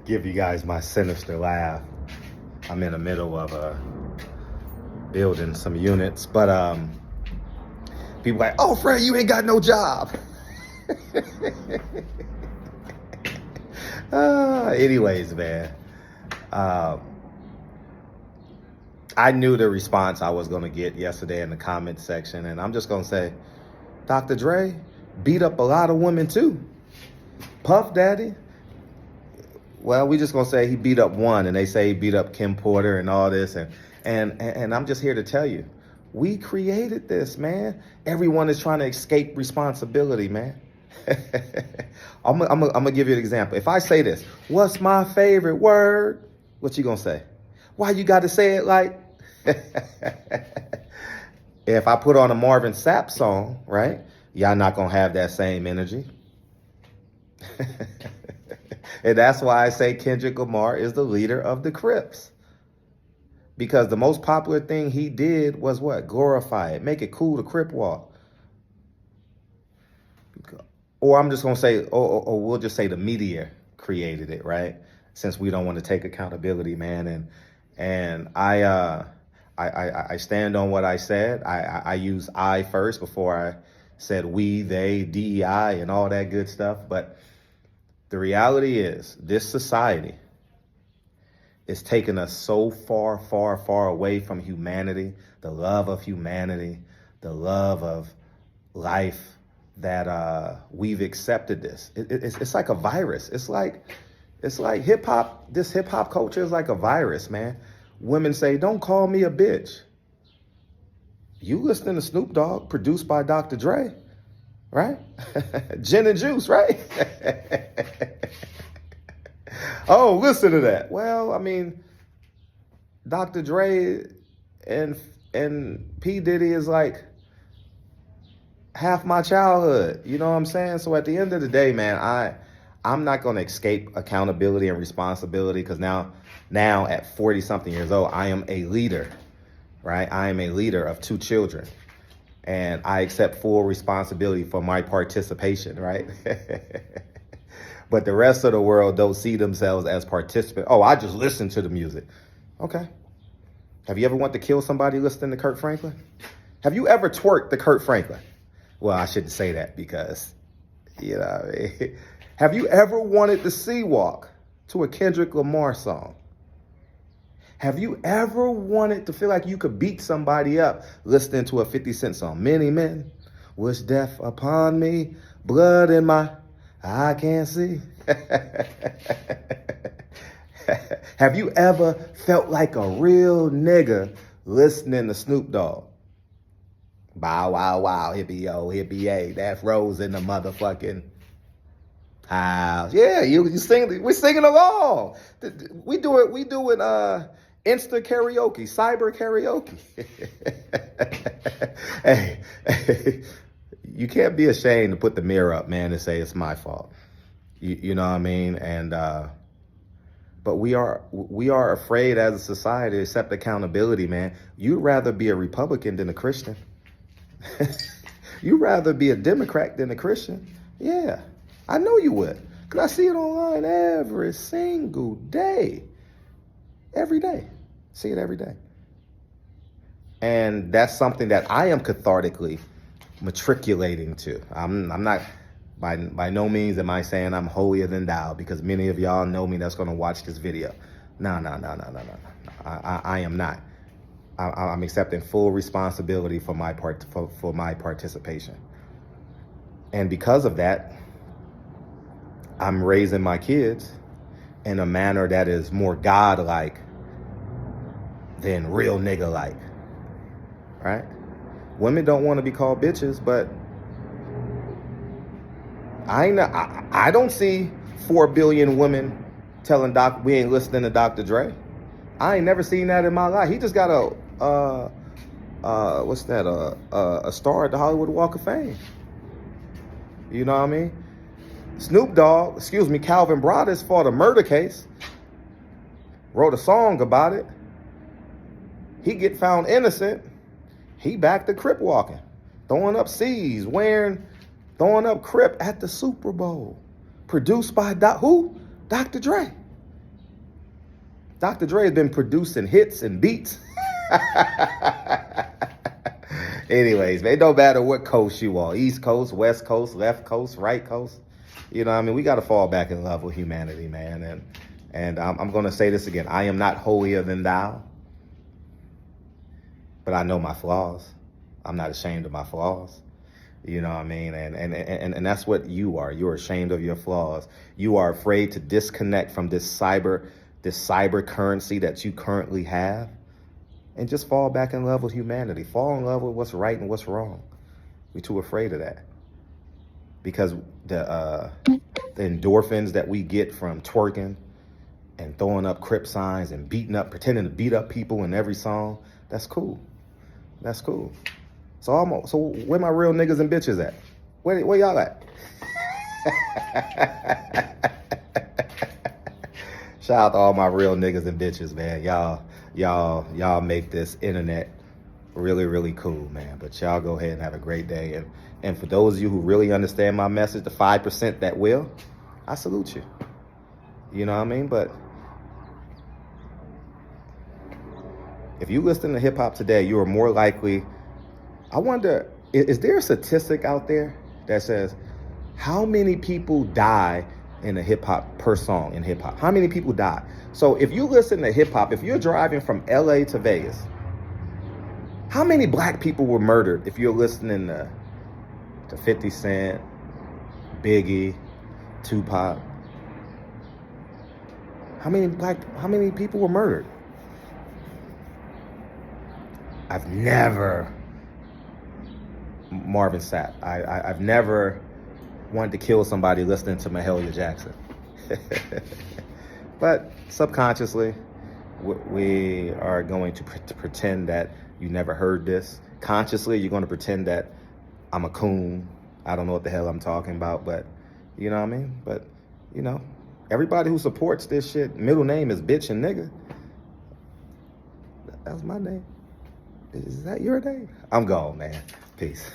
give you guys my sinister laugh. I'm in the middle of building some units, but people like, oh, Fred, you ain't got no job. Anyways, man, I knew the response I was going to get yesterday in the comment section, and I'm just going to say, Dr. Dre beat up a lot of women too. Puff Daddy, well, we just going to say he beat up one, and they say he beat up Kim Porter and all this, and I'm just here to tell you, we created this, man. Everyone is trying to escape responsibility, man. I'm gonna give you an example. If I say this, what's my favorite word? What you gonna say? Why you got to say it like? If I put on a Marvin Sapp song, right? Y'all not gonna have that same energy. And that's why I say Kendrick Lamar is the leader of the Crips. Because the most popular thing he did was what? Glorify it. Make it cool to Crip walk. Or I'm just going to say, or we'll just say the media created it, right? Since we don't want to take accountability, man. And I stand on what I said. I use I first before I said we, they, DEI, and all that good stuff. But the reality is this society is taking us so far, far, far away from humanity, the love of humanity, the love of life, that we've accepted this. It's like a virus. It's like hip hop. This hip hop culture is like a virus, man. Women say, "Don't call me a bitch." You listening to Snoop Dogg, produced by Dr. Dre, right? Gin and Juice, right? Oh, listen to that. Well, I mean, Dr. Dre and P. Diddy is like half my childhood. You know what I'm saying? So at the end of the day, man, I'm not going to escape accountability and responsibility because now at 40 something years old, I am a leader, right? I am a leader of 2 children, and I accept full responsibility for my participation, right? But the rest of the world don't see themselves as participants. Oh, I just listen to the music. Okay. Have you ever wanted to kill somebody listening to Kirk Franklin? Have you ever twerked to Kirk Franklin? Well, I shouldn't say that because, you know, have you ever wanted to sea walk to a Kendrick Lamar song? Have you ever wanted to feel like you could beat somebody up listening to a 50 Cent song? Many men wish death upon me, blood in my I can't see. Have you ever felt like a real nigga listening to Snoop Dogg? Bow, wow, wow, hippie, yo, hippie, yay. That's Rose in the motherfucking house. Yeah, you sing. We're singing along. We do it Insta karaoke, cyber karaoke. Hey, you can't be ashamed to put the mirror up, man, and say it's my fault. You know what I mean? And but we are afraid as a society to accept accountability, man. You'd rather be a Republican than a Christian. You'd rather be a Democrat than a Christian. Yeah, I know you would. Because I see it online every single day. Every day. See it every day. And that's something that I am cathartically matriculating to. I'm not, by no means am I saying I'm holier than thou, because many of y'all know me that's going to watch this video. No. I am not. I'm accepting full responsibility for my for my participation. And because of that, I'm raising my kids in a manner that is more God-like than real nigga-like, right? Women don't want to be called bitches, but I don't see 4 billion women telling Doc we ain't listening to Dr. Dre. I ain't never seen that in my life. He just got a star at the Hollywood Walk of Fame. You know what I mean? Snoop Dogg, Calvin Broadus fought a murder case, wrote a song about it. He get found innocent. He back to Crip walking, throwing up C's, throwing up Crip at the Super Bowl, produced by who? Dr. Dre. Dr. Dre has been producing hits and beats. Anyways, man, it don't matter what coast you are. East Coast, West Coast, left coast, right coast. You know what I mean? We got to fall back in love with humanity, man. And I'm going to say this again. I am not holier than thou, but I know my flaws. I'm not ashamed of my flaws. You know what I mean? And that's what you are. You're ashamed of your flaws. You are afraid to disconnect from this cyber currency that you currently have, and just fall back in love with humanity. Fall in love with what's right and what's wrong. We're too afraid of that. Because the endorphins that we get from twerking and throwing up Crip signs and pretending to beat up people in every song, that's cool. That's cool. So where my real niggas and bitches at? Where y'all at? Shout out to all my real niggas and bitches, man. Y'all make this internet really, really cool, man. But y'all go ahead and have a great day. And for those of you who really understand my message, the 5% that will, I salute you. You know what I mean? But if you listen to hip hop today, you are more likely. I wonder, is there a statistic out there that says how many people die in a hip hop per song in hip hop? How many people die? So if you listen to hip hop, if you're driving from LA to Vegas, how many black people were murdered if you're listening to 50 Cent, Biggie, Tupac? How many people were murdered? I've never, Marvin Sapp, I've never wanted to kill somebody listening to Mahalia Jackson. But subconsciously, we are going to pretend that you never heard this. Consciously, you're going to pretend that I'm a coon. I don't know what the hell I'm talking about, but you know what I mean? But, you know, everybody who supports this shit, middle name is bitch and nigga. That's my name. Is that your name? I'm gone, man. Peace.